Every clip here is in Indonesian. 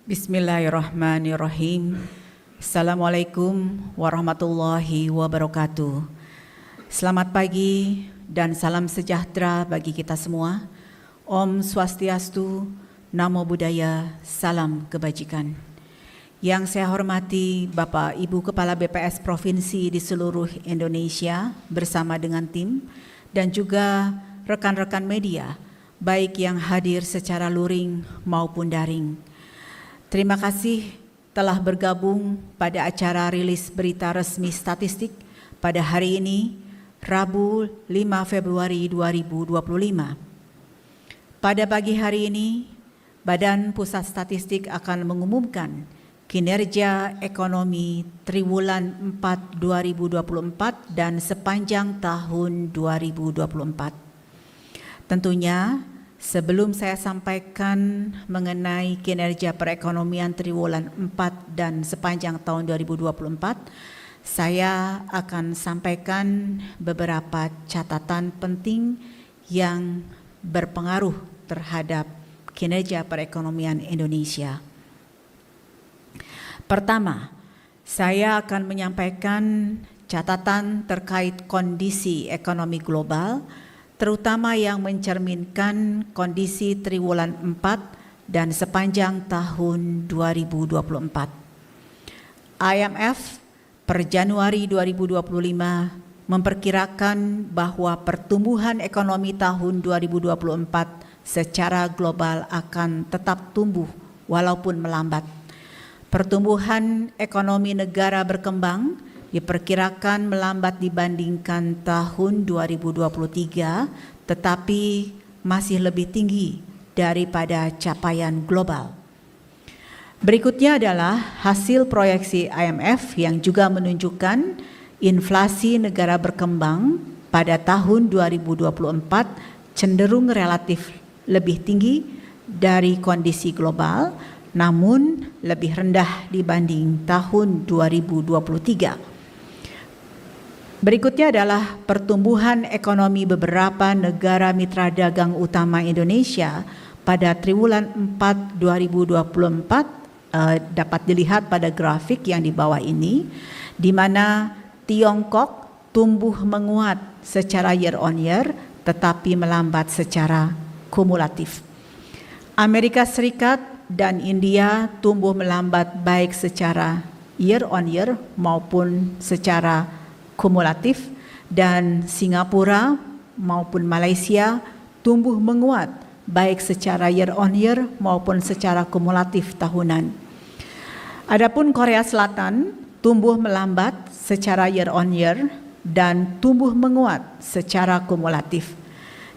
Bismillahirrahmanirrahim. Assalamualaikum warahmatullahi wabarakatuh. Selamat pagi dan salam sejahtera bagi kita semua. Om Swastiastu, Namo Buddhaya, salam kebajikan. Yang saya hormati Bapak Ibu Kepala BPS Provinsi di seluruh Indonesia bersama dengan tim dan juga rekan-rekan media, baik yang hadir secara luring maupun daring. Terima kasih telah bergabung pada acara rilis berita resmi statistik pada hari ini, Rabu 5 Februari 2025. Pada pagi hari ini, Badan Pusat Statistik akan mengumumkan kinerja ekonomi triwulan 4 2024 dan sepanjang tahun 2024. Tentunya, sebelum saya sampaikan mengenai kinerja perekonomian triwulan 4 dan sepanjang tahun 2024, saya akan sampaikan beberapa catatan penting yang berpengaruh terhadap kinerja perekonomian Indonesia. Pertama, saya akan menyampaikan catatan terkait kondisi ekonomi global, terutama yang mencerminkan kondisi triwulan 4 dan sepanjang tahun 2024. IMF per Januari 2025 memperkirakan bahwa pertumbuhan ekonomi tahun 2024 secara global akan tetap tumbuh walaupun melambat. Pertumbuhan ekonomi negara berkembang diperkirakan melambat dibandingkan tahun 2023, tetapi masih lebih tinggi daripada capaian global. Berikutnya adalah hasil proyeksi IMF yang juga menunjukkan inflasi negara berkembang pada tahun 2024 cenderung relatif lebih tinggi dari kondisi global, namun lebih rendah dibanding tahun 2023. Berikutnya adalah pertumbuhan ekonomi beberapa negara mitra dagang utama Indonesia pada triwulan 4 2024 dapat dilihat pada grafik yang di bawah ini, di mana Tiongkok tumbuh menguat secara year on year tetapi melambat secara kumulatif. Amerika Serikat dan India tumbuh melambat baik secara year on year maupun secara kumulatif, dan Singapura maupun Malaysia tumbuh menguat baik secara year on year maupun secara kumulatif tahunan. Adapun Korea Selatan tumbuh melambat secara year on year dan tumbuh menguat secara kumulatif.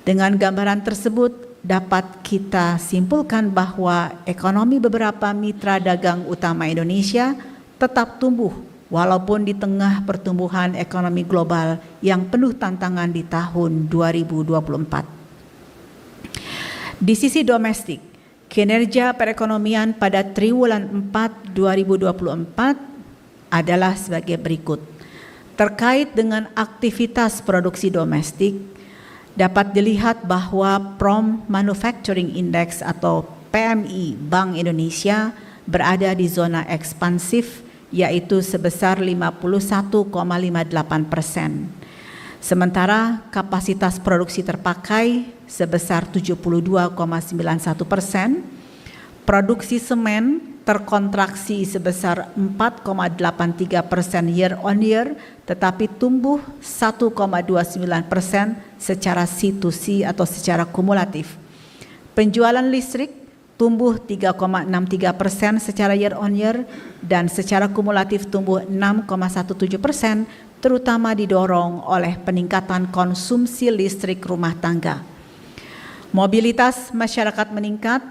Dengan gambaran tersebut dapat kita simpulkan bahwa ekonomi beberapa mitra dagang utama Indonesia tetap tumbuh walaupun di tengah pertumbuhan ekonomi global yang penuh tantangan di tahun 2024. Di sisi domestik, kinerja perekonomian pada triwulan 4 2024 adalah sebagai berikut. Terkait dengan aktivitas produksi domestik, dapat dilihat bahwa Prom Manufacturing Index atau PMI Bank Indonesia berada di zona ekspansif, yaitu sebesar 51,58%. Sementara kapasitas produksi terpakai sebesar 72,91%, produksi semen terkontraksi sebesar 4,83% year on year, tetapi tumbuh 1,29% secara C2C atau secara kumulatif. Penjualan listrik tumbuh 3,63% secara year on year dan secara kumulatif tumbuh 6,17%, terutama didorong oleh peningkatan konsumsi listrik rumah tangga. Mobilitas masyarakat meningkat,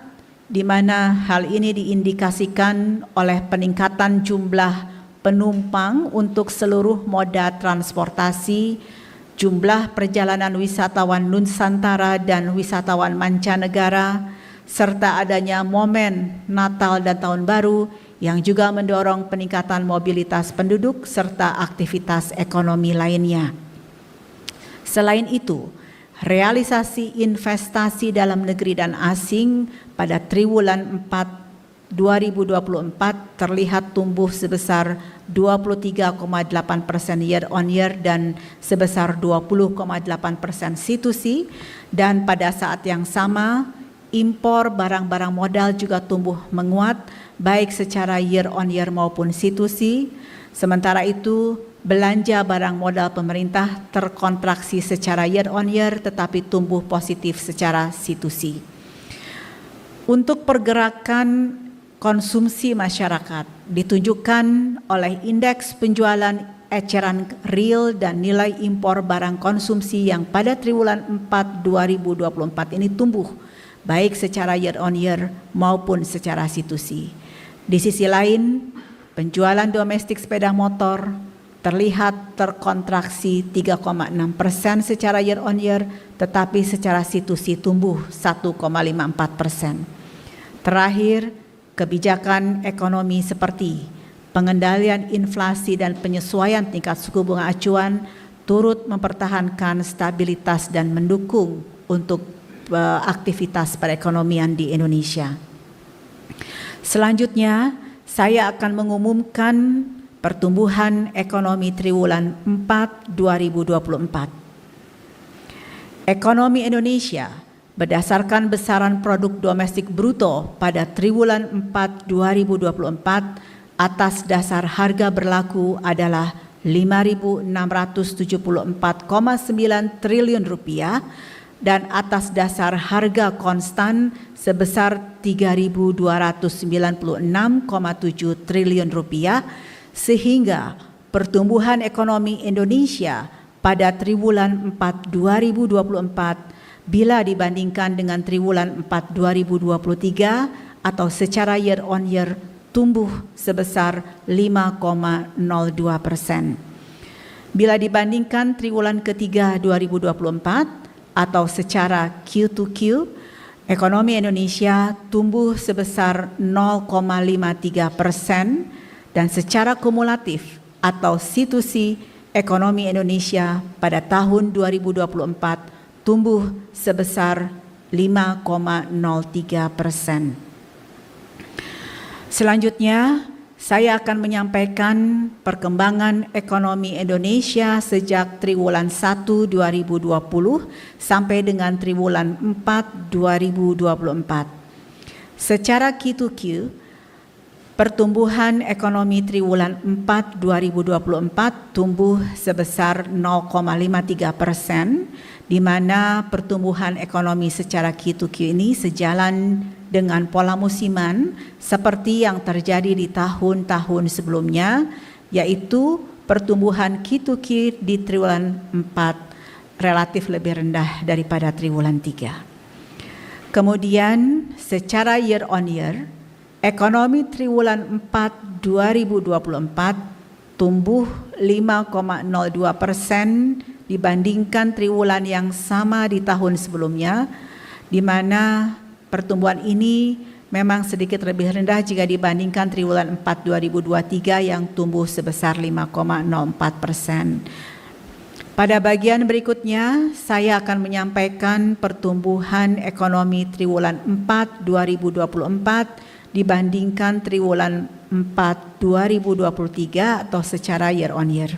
di mana hal ini diindikasikan oleh peningkatan jumlah penumpang untuk seluruh moda transportasi, jumlah perjalanan wisatawan Nusantara dan wisatawan mancanegara, serta adanya momen Natal dan Tahun Baru yang juga mendorong peningkatan mobilitas penduduk serta aktivitas ekonomi lainnya. Selain itu, realisasi investasi dalam negeri dan asing pada triwulan 4 2024 terlihat tumbuh sebesar 23,8% year on year dan sebesar 20,8% C2C, dan pada saat yang sama impor barang-barang modal juga tumbuh menguat baik secara year on year maupun C2C. Sementara itu belanja barang modal pemerintah terkontraksi secara year on year tetapi tumbuh positif secara C2C. Untuk pergerakan konsumsi masyarakat ditunjukkan oleh indeks penjualan eceran real dan nilai impor barang konsumsi yang pada triwulan 4 2024 ini tumbuh baik secara year on year maupun secara C2C. Di sisi lain, penjualan domestik sepeda motor terlihat terkontraksi 3,6% secara year on year, tetapi secara C2C tumbuh 1,54%. Terakhir, kebijakan ekonomi seperti pengendalian inflasi dan penyesuaian tingkat suku bunga acuan turut mempertahankan stabilitas dan mendukung untuk aktivitas perekonomian di Indonesia. Selanjutnya, saya akan mengumumkan pertumbuhan ekonomi triwulan 4 2024. Ekonomi Indonesia berdasarkan besaran produk domestik bruto pada triwulan 4 2024 atas dasar harga berlaku adalah 5.674,9 triliun rupiah dan atas dasar harga konstan sebesar 3.296,7 triliun rupiah, sehingga pertumbuhan ekonomi Indonesia pada triwulan 4 2024 bila dibandingkan dengan triwulan 4 2023 atau secara year on year tumbuh sebesar 5,02%. Bila dibandingkan triwulan ketiga 2024 atau secara Q2Q, ekonomi Indonesia tumbuh sebesar 0,53% dan secara kumulatif atau C2C ekonomi Indonesia pada tahun 2024 tumbuh sebesar 5,03%. Selanjutnya, saya akan menyampaikan perkembangan ekonomi Indonesia sejak triwulan 1 2020 sampai dengan triwulan 4 2024. Secara Q2Q, pertumbuhan ekonomi triwulan 4 2024 tumbuh sebesar 0,53%, di mana pertumbuhan ekonomi secara Q2Q ini sejalan dengan pola musiman seperti yang terjadi di tahun-tahun sebelumnya, yaitu pertumbuhan Q2Q di triwulan 4 relatif lebih rendah daripada triwulan 3. Kemudian secara year on year, ekonomi triwulan 4 2024 tumbuh 5,02% dibandingkan triwulan yang sama di tahun sebelumnya, di mana pertumbuhan ini memang sedikit lebih rendah jika dibandingkan triwulan 4 2023 yang tumbuh sebesar 5,04%. Pada bagian berikutnya, saya akan menyampaikan pertumbuhan ekonomi triwulan 4 2024 dibandingkan triwulan 4 2023 atau secara year on year.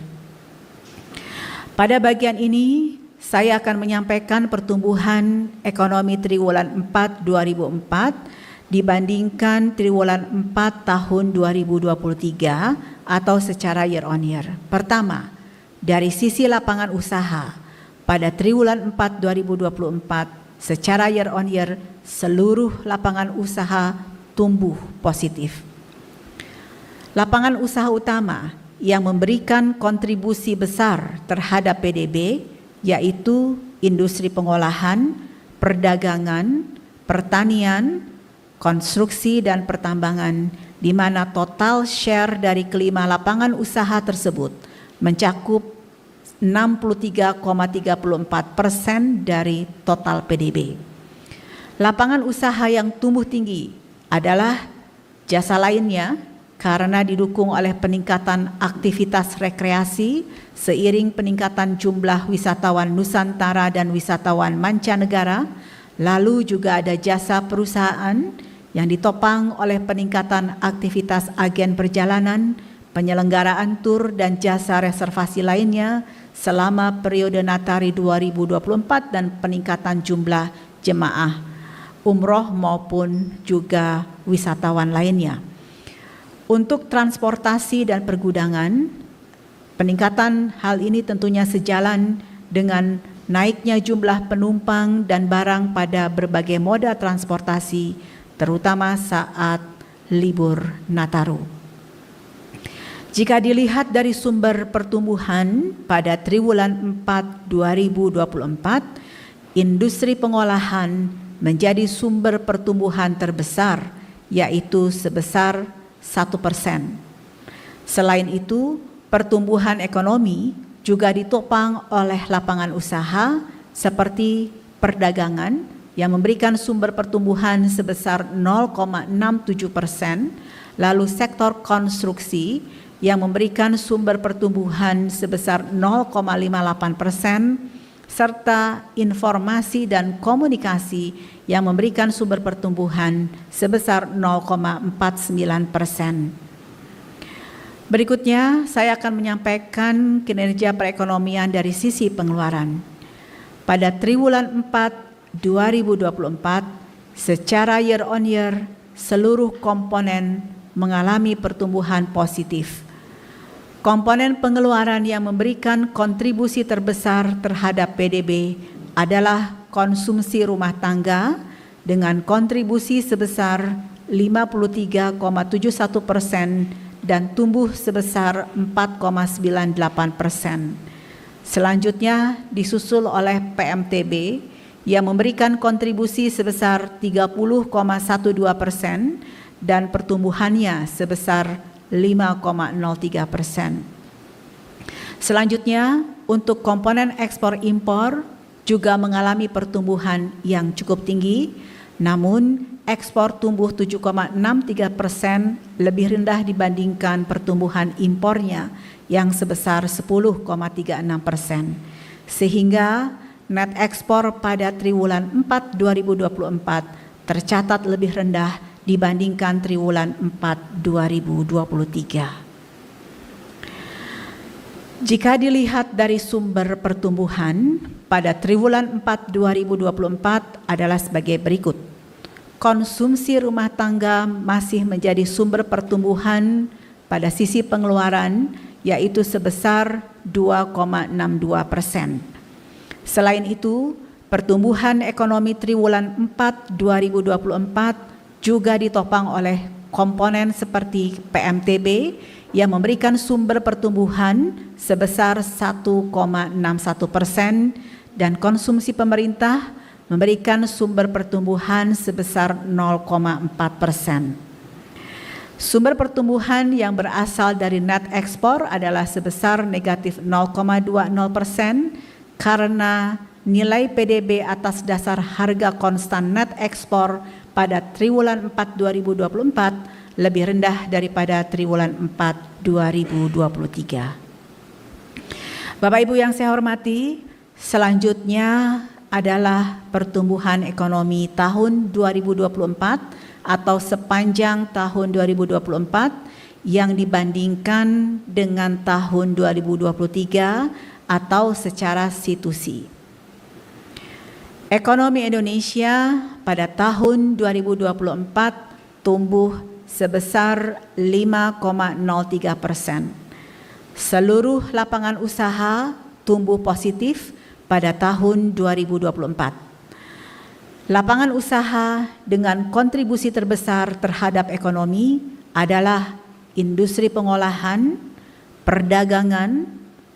Pada bagian ini, saya akan menyampaikan pertumbuhan ekonomi triwulan 4 2004 dibandingkan triwulan 4 tahun 2023 atau secara year on year. Pertama, dari sisi lapangan usaha, pada triwulan 4 2024 secara year on year seluruh lapangan usaha tumbuh positif. Lapangan usaha utama yang memberikan kontribusi besar terhadap PDB yaitu industri pengolahan, perdagangan, pertanian, konstruksi dan pertambangan, di mana total share dari kelima lapangan usaha tersebut mencakup 63,34% dari total PDB. Lapangan usaha yang tumbuh tinggi adalah jasa lainnya, karena didukung oleh peningkatan aktivitas rekreasi seiring peningkatan jumlah wisatawan Nusantara dan wisatawan mancanegara. Lalu juga ada jasa perusahaan yang ditopang oleh peningkatan aktivitas agen perjalanan, penyelenggaraan tur dan jasa reservasi lainnya selama periode Natari 2024 dan peningkatan jumlah jemaah umroh maupun juga wisatawan lainnya. Untuk transportasi dan pergudangan, peningkatan hal ini tentunya sejalan dengan naiknya jumlah penumpang dan barang pada berbagai moda transportasi, terutama saat libur Nataru. Jika dilihat dari sumber pertumbuhan pada triwulan 4 2024, industri pengolahan menjadi sumber pertumbuhan terbesar, yaitu sebesar 1%. Selain itu, pertumbuhan ekonomi juga ditopang oleh lapangan usaha seperti perdagangan yang memberikan sumber pertumbuhan sebesar 0,67%, lalu sektor konstruksi yang memberikan sumber pertumbuhan sebesar 0,58%, serta informasi dan komunikasi yang memberikan sumber pertumbuhan sebesar 0,49%. Berikutnya, saya akan menyampaikan kinerja perekonomian dari sisi pengeluaran. Pada triwulan 4 2024, secara year on year, seluruh komponen mengalami pertumbuhan positif. Komponen pengeluaran yang memberikan kontribusi terbesar terhadap PDB adalah konsumsi rumah tangga dengan kontribusi sebesar 53,71% dan tumbuh sebesar 4,98%. Selanjutnya disusul oleh PMTB yang memberikan kontribusi sebesar 30,12% dan pertumbuhannya sebesar 5,03%. Selanjutnya, untuk komponen ekspor impor juga mengalami pertumbuhan yang cukup tinggi, namun ekspor tumbuh 7,63%, lebih rendah dibandingkan pertumbuhan impornya yang sebesar 10,36%. Sehingga net ekspor pada triwulan 4 2024 tercatat lebih rendah dibandingkan triwulan 4 2023. Jika dilihat dari sumber pertumbuhan pada triwulan 4 2024 adalah sebagai berikut. Konsumsi rumah tangga masih menjadi sumber pertumbuhan pada sisi pengeluaran, yaitu sebesar 2,62%. Selain itu, pertumbuhan ekonomi triwulan 4 2024 juga ditopang oleh komponen seperti PMTB yang memberikan sumber pertumbuhan sebesar 1,61% dan konsumsi pemerintah memberikan sumber pertumbuhan sebesar 0,4%. Sumber pertumbuhan yang berasal dari net ekspor adalah sebesar negatif 0,20% karena nilai PDB atas dasar harga konstan net ekspor pada triwulan 4 2024 lebih rendah daripada triwulan 4 2023. Bapak Ibu yang saya hormati, selanjutnya adalah pertumbuhan ekonomi tahun 2024 atau sepanjang tahun 2024 yang dibandingkan dengan tahun 2023 atau secara situsi. Ekonomi Indonesia pada tahun 2024 tumbuh sebesar 5,03%. Seluruh lapangan usaha tumbuh positif pada tahun 2024. Lapangan usaha dengan kontribusi terbesar terhadap ekonomi adalah industri pengolahan, perdagangan,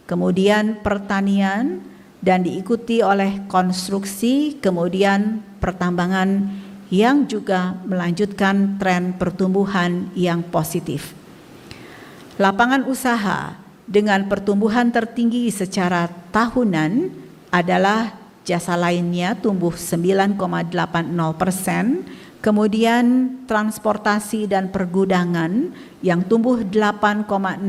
kemudian pertanian, dan diikuti oleh konstruksi, kemudian pertambangan yang juga melanjutkan tren pertumbuhan yang positif. Lapangan usaha dengan pertumbuhan tertinggi secara tahunan adalah jasa lainnya tumbuh 9,80%, kemudian transportasi dan pergudangan yang tumbuh 8,69%,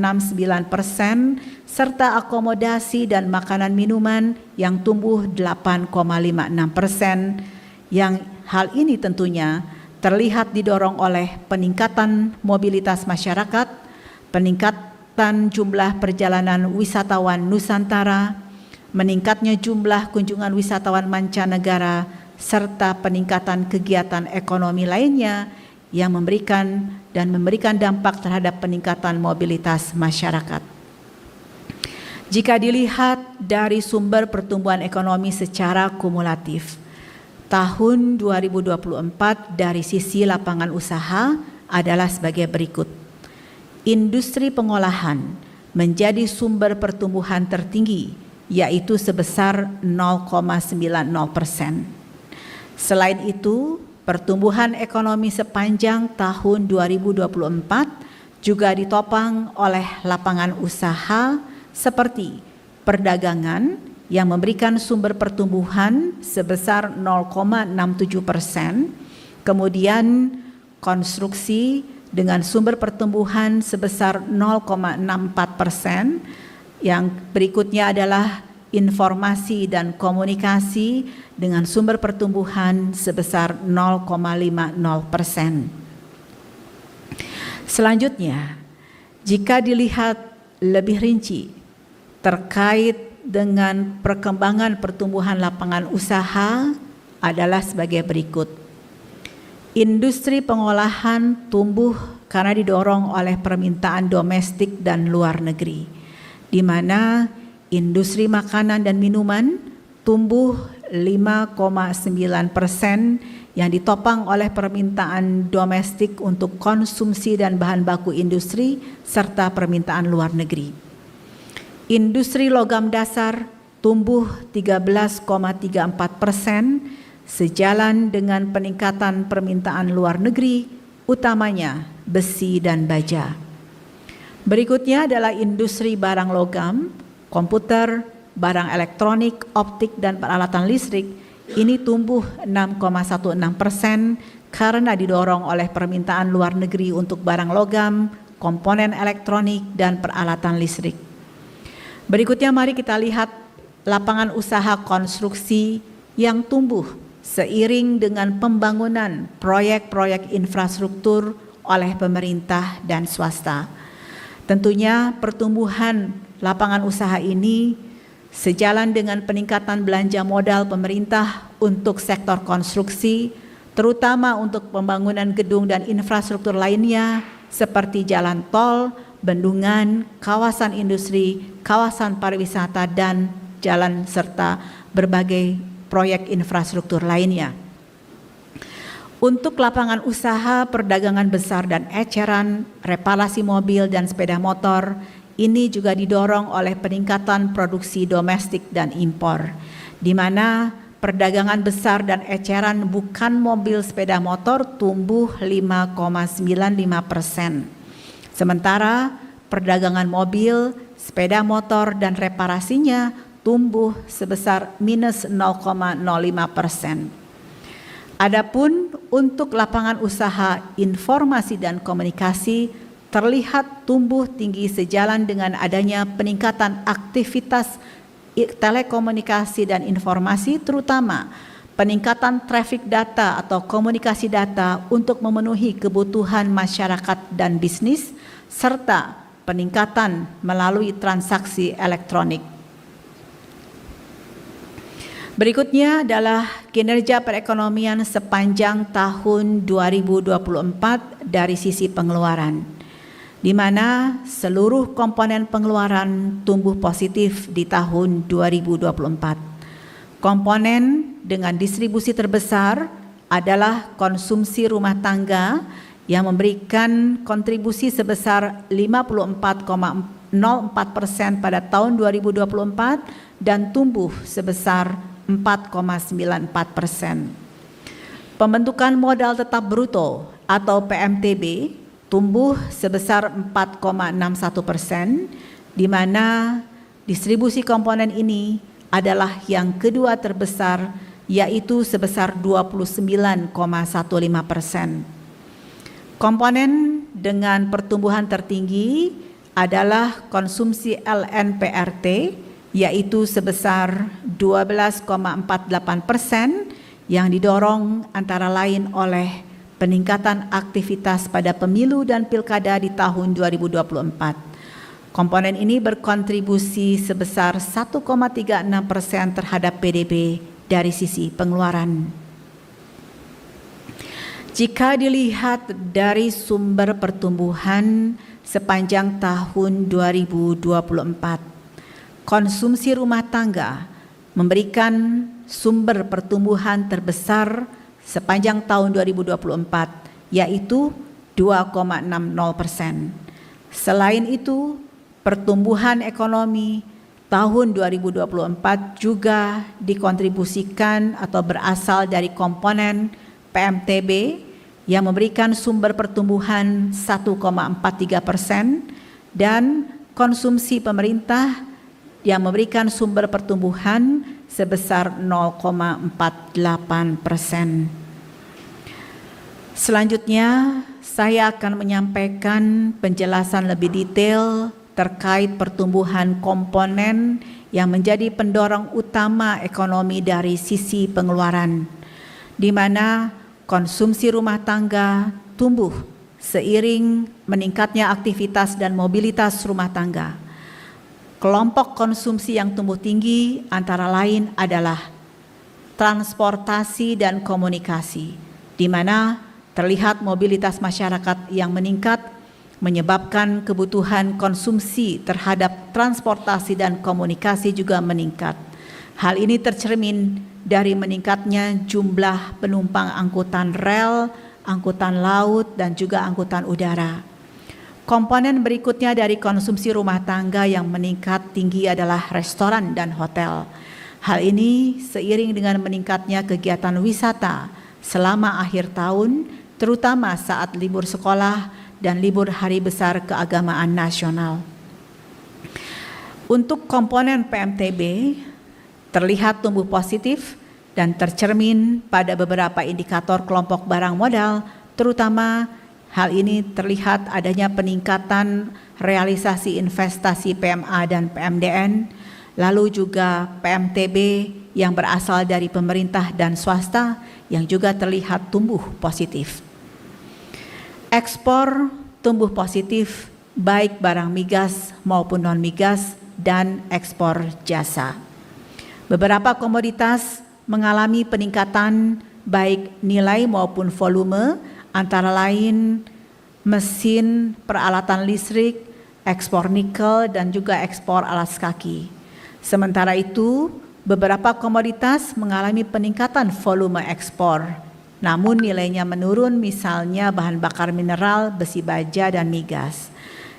serta akomodasi dan makanan minuman yang tumbuh 8,56%, yang hal ini tentunya terlihat didorong oleh peningkatan mobilitas masyarakat, peningkatan jumlah perjalanan wisatawan Nusantara, meningkatnya jumlah kunjungan wisatawan mancanegara, serta peningkatan kegiatan ekonomi lainnya yang memberikan dampak terhadap peningkatan mobilitas masyarakat. Jika dilihat dari sumber pertumbuhan ekonomi secara kumulatif, tahun 2024 dari sisi lapangan usaha adalah sebagai berikut. Industri pengolahan menjadi sumber pertumbuhan tertinggi, yaitu sebesar 0,90%. Selain itu, pertumbuhan ekonomi sepanjang tahun 2024 juga ditopang oleh lapangan usaha seperti perdagangan yang memberikan sumber pertumbuhan sebesar 0,67%, kemudian konstruksi dengan sumber pertumbuhan sebesar 0,64%, yang berikutnya adalah informasi dan komunikasi dengan sumber pertumbuhan sebesar 0,50%. Selanjutnya, jika dilihat lebih rinci terkait dengan perkembangan pertumbuhan lapangan usaha adalah sebagai berikut. Industri pengolahan tumbuh karena didorong oleh permintaan domestik dan luar negeri, di mana industri makanan dan minuman tumbuh 5,9% yang ditopang oleh permintaan domestik untuk konsumsi dan bahan baku industri serta permintaan luar negeri. Industri logam dasar tumbuh 13,34% sejalan dengan peningkatan permintaan luar negeri, utamanya besi dan baja. Berikutnya adalah industri barang logam, komputer, barang elektronik, optik, dan peralatan listrik. Ini tumbuh 6,16% karena didorong oleh permintaan luar negeri untuk barang logam, komponen elektronik, dan peralatan listrik. Berikutnya mari kita lihat lapangan usaha konstruksi yang tumbuh seiring dengan pembangunan proyek-proyek infrastruktur oleh pemerintah dan swasta. Tentunya pertumbuhan lapangan usaha ini sejalan dengan peningkatan belanja modal pemerintah untuk sektor konstruksi, terutama untuk pembangunan gedung dan infrastruktur lainnya seperti jalan tol, bendungan, kawasan industri, kawasan pariwisata, dan jalan serta berbagai proyek infrastruktur lainnya. Untuk lapangan usaha, perdagangan besar dan eceran, reparasi mobil dan sepeda motor, ini juga didorong oleh peningkatan produksi domestik dan impor, di mana perdagangan besar dan eceran bukan mobil sepeda motor tumbuh 5,95%. Sementara perdagangan mobil, sepeda motor, dan reparasinya tumbuh sebesar minus 0,05%. Adapun untuk lapangan usaha informasi dan komunikasi terlihat tumbuh tinggi sejalan dengan adanya peningkatan aktivitas telekomunikasi dan informasi, terutama peningkatan traffic data atau komunikasi data untuk memenuhi kebutuhan masyarakat dan bisnis, serta peningkatan melalui transaksi elektronik. Berikutnya adalah kinerja perekonomian sepanjang tahun 2024 dari sisi pengeluaran, di mana seluruh komponen pengeluaran tumbuh positif di tahun 2024. Komponen dengan distribusi terbesar adalah konsumsi rumah tangga yang memberikan kontribusi sebesar 54,04% pada tahun 2024 dan tumbuh sebesar 4,94%. Pembentukan modal tetap bruto atau PMTB tumbuh sebesar 4,61%, di mana distribusi komponen ini adalah yang kedua terbesar, yaitu sebesar 29,15%. Komponen dengan pertumbuhan tertinggi adalah konsumsi LNPRT, yaitu sebesar 12,48%, yang didorong antara lain oleh peningkatan aktivitas pada pemilu dan pilkada di tahun 2024. Komponen ini berkontribusi sebesar 1,36% terhadap PDB dari sisi pengeluaran. Jika dilihat dari sumber pertumbuhan sepanjang tahun 2024, konsumsi rumah tangga memberikan sumber pertumbuhan terbesar sepanjang tahun 2024, yaitu 2,60%. Selain itu, pertumbuhan ekonomi tahun 2024 juga dikontribusikan atau berasal dari komponen PMTB yang memberikan sumber pertumbuhan 1,43% dan konsumsi pemerintah yang memberikan sumber pertumbuhan sebesar 0,48%. Selanjutnya, saya akan menyampaikan penjelasan lebih detail terkait pertumbuhan komponen yang menjadi pendorong utama ekonomi dari sisi pengeluaran, di mana konsumsi rumah tangga tumbuh seiring meningkatnya aktivitas dan mobilitas rumah tangga. Kelompok konsumsi yang tumbuh tinggi antara lain adalah transportasi dan komunikasi, di mana terlihat mobilitas masyarakat yang meningkat menyebabkan kebutuhan konsumsi terhadap transportasi dan komunikasi juga meningkat. Hal ini tercermin dari meningkatnya jumlah penumpang angkutan rel, angkutan laut, dan juga angkutan udara. Komponen berikutnya dari konsumsi rumah tangga yang meningkat tinggi adalah restoran dan hotel. Hal ini seiring dengan meningkatnya kegiatan wisata selama akhir tahun, terutama saat libur sekolah dan libur hari besar keagamaan nasional. Untuk komponen PMTB terlihat tumbuh positif dan tercermin pada beberapa indikator kelompok barang modal, terutama hal ini terlihat adanya peningkatan realisasi investasi PMA dan PMDN, lalu juga PMTB yang berasal dari pemerintah dan swasta yang juga terlihat tumbuh positif. Ekspor tumbuh positif baik barang migas maupun non-migas dan ekspor jasa. Beberapa komoditas mengalami peningkatan baik nilai maupun volume, antara lain mesin, peralatan listrik, ekspor nikel, dan juga ekspor alas kaki. Sementara itu, beberapa komoditas mengalami peningkatan volume ekspor, namun nilainya menurun, misalnya bahan bakar mineral, besi baja, dan migas.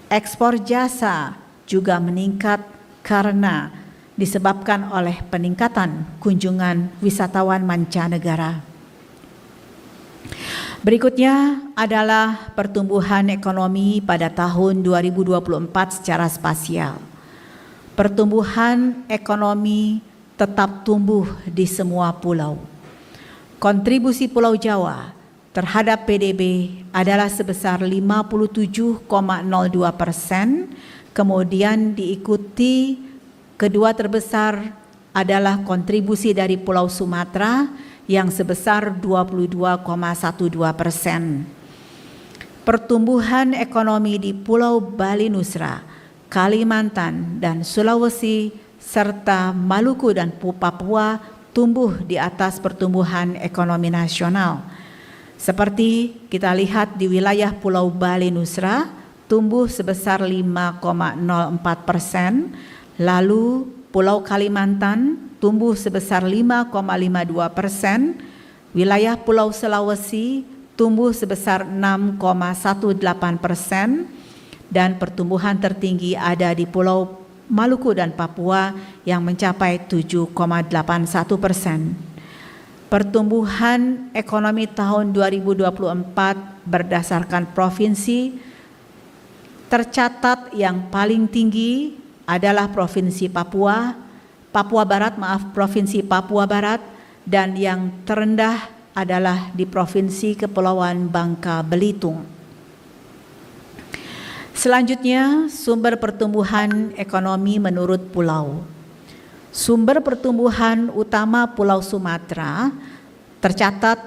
Ekspor jasa juga meningkat karena disebabkan oleh peningkatan kunjungan wisatawan mancanegara. Berikutnya adalah pertumbuhan ekonomi pada tahun 2024 secara spasial. Pertumbuhan ekonomi tetap tumbuh di semua pulau. Kontribusi Pulau Jawa terhadap PDB adalah sebesar 57,02%, kemudian diikuti kedua terbesar adalah kontribusi dari Pulau Sumatera yang sebesar 22,12%. Pertumbuhan ekonomi di Pulau Bali Nusra, Kalimantan, dan Sulawesi, serta Maluku dan Papua tumbuh di atas pertumbuhan ekonomi nasional. Seperti kita lihat di wilayah Pulau Bali Nusra tumbuh sebesar 5,04%, lalu Pulau Kalimantan tumbuh sebesar 5,52%, wilayah Pulau Sulawesi tumbuh sebesar 6,18%, dan pertumbuhan tertinggi ada di Pulau Maluku dan Papua yang mencapai 7,81%. Pertumbuhan ekonomi tahun 2024 berdasarkan provinsi tercatat yang paling tinggi adalah Provinsi Provinsi Papua Barat, dan yang terendah adalah di Provinsi Kepulauan Bangka Belitung. Selanjutnya, sumber pertumbuhan ekonomi menurut pulau. Sumber pertumbuhan utama Pulau Sumatera tercatat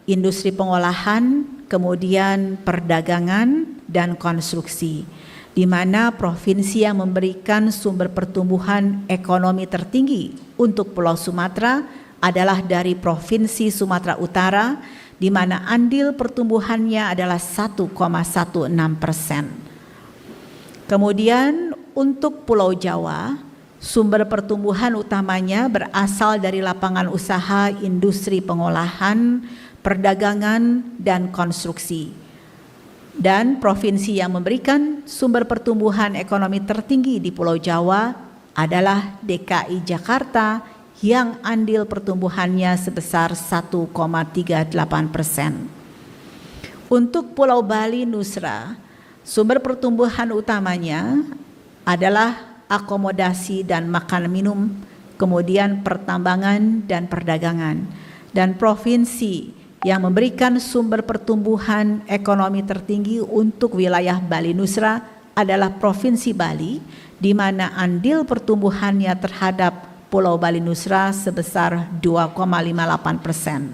industri pengolahan, kemudian perdagangan dan konstruksi, di mana provinsi yang memberikan sumber pertumbuhan ekonomi tertinggi untuk Pulau Sumatera adalah dari Provinsi Sumatera Utara, di mana andil pertumbuhannya adalah 1,16%. Kemudian untuk Pulau Jawa, sumber pertumbuhan utamanya berasal dari lapangan usaha industri pengolahan, perdagangan, dan konstruksi. Dan provinsi yang memberikan sumber pertumbuhan ekonomi tertinggi di Pulau Jawa adalah DKI Jakarta yang andil pertumbuhannya sebesar 1,38%. Untuk Pulau Bali Nusra, sumber pertumbuhan utamanya adalah akomodasi dan makan minum, kemudian pertambangan dan perdagangan. Dan provinsi yang memberikan sumber pertumbuhan ekonomi tertinggi untuk wilayah Bali Nusra adalah Provinsi Bali, di mana andil pertumbuhannya terhadap Pulau Bali Nusra sebesar 2,58%.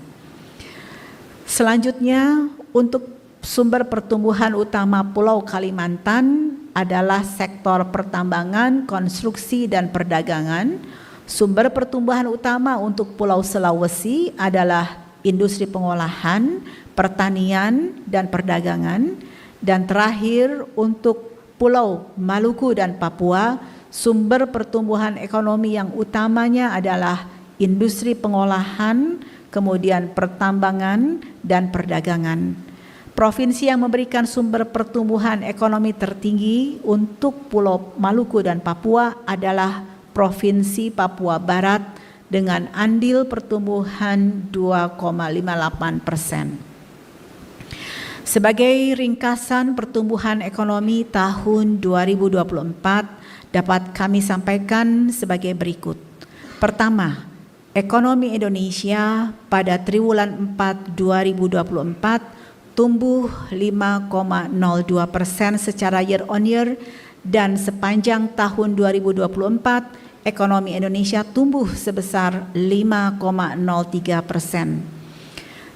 Selanjutnya, untuk sumber pertumbuhan utama Pulau Kalimantan adalah sektor pertambangan, konstruksi, dan perdagangan. Sumber pertumbuhan utama untuk Pulau Sulawesi adalah industri pengolahan, pertanian, dan perdagangan. Dan terakhir, untuk Pulau Maluku dan Papua, sumber pertumbuhan ekonomi yang utamanya adalah industri pengolahan, kemudian pertambangan, dan perdagangan. Provinsi yang memberikan sumber pertumbuhan ekonomi tertinggi untuk Pulau Maluku dan Papua adalah Provinsi Papua Barat dengan andil pertumbuhan 2,58%. Sebagai ringkasan pertumbuhan ekonomi tahun 2024 dapat kami sampaikan sebagai berikut. Pertama, ekonomi Indonesia pada triwulan 4 2024 tumbuh 5,02% secara year on year, dan sepanjang tahun 2024 ekonomi Indonesia tumbuh sebesar 5,03%.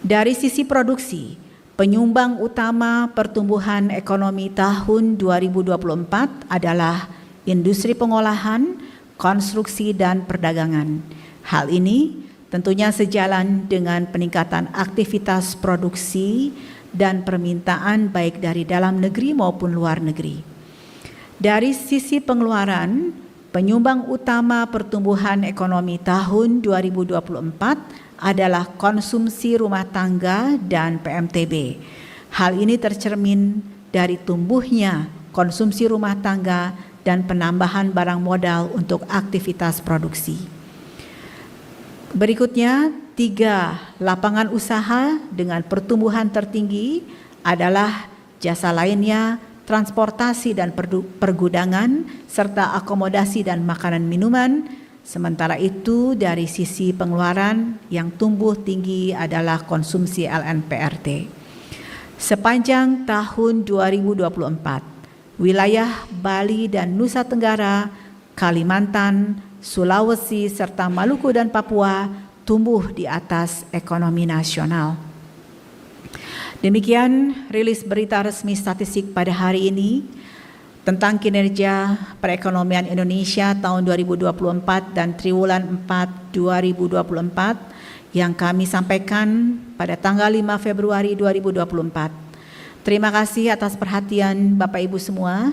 Dari sisi produksi, penyumbang utama pertumbuhan ekonomi tahun 2024 adalah industri pengolahan, konstruksi, dan perdagangan. Hal ini tentunya sejalan dengan peningkatan aktivitas produksi dan permintaan baik dari dalam negeri maupun luar negeri. Dari sisi pengeluaran, penyumbang utama pertumbuhan ekonomi tahun 2024 adalah konsumsi rumah tangga dan PMTB. Hal ini tercermin dari tumbuhnya konsumsi rumah tangga dan penambahan barang modal untuk aktivitas produksi. Berikutnya, 3 lapangan usaha dengan pertumbuhan tertinggi adalah jasa lainnya, transportasi dan pergudangan, serta akomodasi dan makanan minuman. Sementara itu, dari sisi pengeluaran yang tumbuh tinggi adalah konsumsi LNPRT. Sepanjang tahun 2024, wilayah Bali dan Nusa Tenggara, Kalimantan, Sulawesi, serta Maluku dan Papua tumbuh di atas ekonomi nasional. Demikian rilis berita resmi statistik pada hari ini tentang kinerja perekonomian Indonesia tahun 2024 dan triwulan 4 2024 yang kami sampaikan pada tanggal 5 Februari 2024. Terima kasih atas perhatian Bapak Ibu semua.